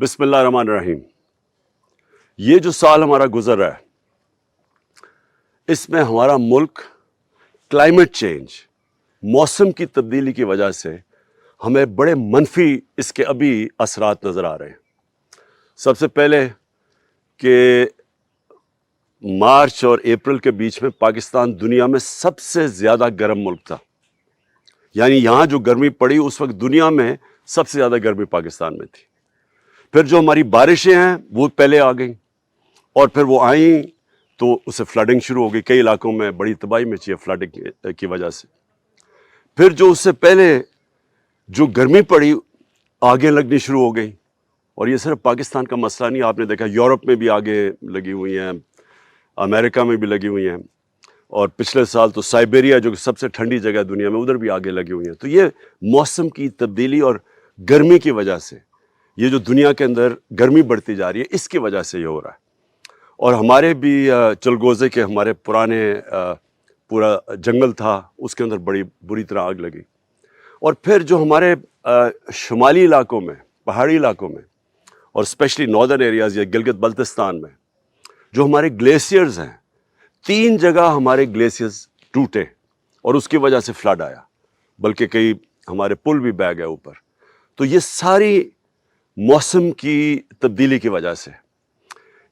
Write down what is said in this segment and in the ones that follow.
بسم اللہ الرحمن الرحیم. یہ جو سال ہمارا گزر رہا ہے اس میں ہمارا ملک کلائمیٹ چینج، موسم کی تبدیلی کی وجہ سے ہمیں بڑے منفی اس کے ابھی اثرات نظر آ رہے ہیں. سب سے پہلے کہ مارچ اور اپریل کے بیچ میں پاکستان دنیا میں سب سے زیادہ گرم ملک تھا. یعنی یہاں جو گرمی پڑی اس وقت دنیا میں سب سے زیادہ گرمی پاکستان میں تھی. پھر جو ہماری بارشیں ہیں وہ پہلے آ گئیں اور پھر وہ آئیں تو اسے فلڈنگ شروع ہو گئی. کئی علاقوں میں بڑی تباہی مچی ہے فلڈنگ کی وجہ سے. پھر جو اس سے پہلے جو گرمی پڑی آگیں لگنی شروع ہو گئی. اور یہ صرف پاکستان کا مسئلہ نہیں، آپ نے دیکھا یورپ میں بھی آگیں لگی ہوئی ہیں، امریکہ میں بھی لگی ہوئی ہیں، اور پچھلے سال تو سائبیریا جو کہ سب سے ٹھنڈی جگہ دنیا میں ادھر بھی آگے لگی ہوئی ہیں. تو یہ موسم کی تبدیلی اور گرمی کی وجہ سے یہ جو دنیا کے اندر گرمی بڑھتی جا رہی ہے اس کی وجہ سے یہ ہو رہا ہے. اور ہمارے بھی چلگوزے کے ہمارے پرانے پورا جنگل تھا اس کے اندر بڑی بری طرح آگ لگی. اور پھر جو ہمارے شمالی علاقوں میں، پہاڑی علاقوں میں، اور اسپیشلی ناردرن ایریاز یا گلگت بلتستان میں جو ہمارے گلیشیئرز ہیں، 3 جگہ ہمارے گلیشیئرز ٹوٹے اور اس کی وجہ سے فلڈ آیا، بلکہ کئی ہمارے پل بھی بہہ گئے اوپر. تو یہ ساری موسم کی تبدیلی کی وجہ سے.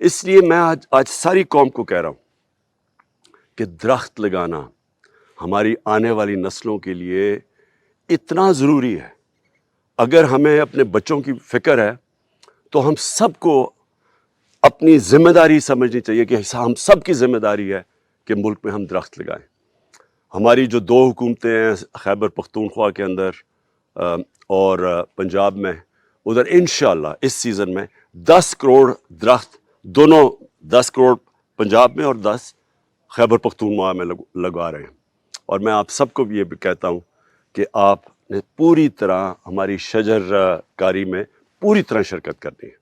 اس لیے میں آج ساری قوم کو کہہ رہا ہوں کہ درخت لگانا ہماری آنے والی نسلوں کے لیے اتنا ضروری ہے. اگر ہمیں اپنے بچوں کی فکر ہے تو ہم سب کو اپنی ذمہ داری سمجھنی چاہیے کہ ہم سب کی ذمہ داری ہے کہ ملک میں ہم درخت لگائیں. ہماری جو 2 حکومتیں ہیں خیبر پختونخوا کے اندر اور پنجاب میں، ادھر انشاءاللہ اس سیزن میں 10 کروڑ درخت، دونوں 10 کروڑ پنجاب میں اور 10 خیبر پختونخوا میں لگا رہے ہیں. اور میں آپ سب کو بھی یہ بھی کہتا ہوں کہ آپ نے پوری طرح ہماری شجر کاری میں پوری طرح شرکت کرنی ہے.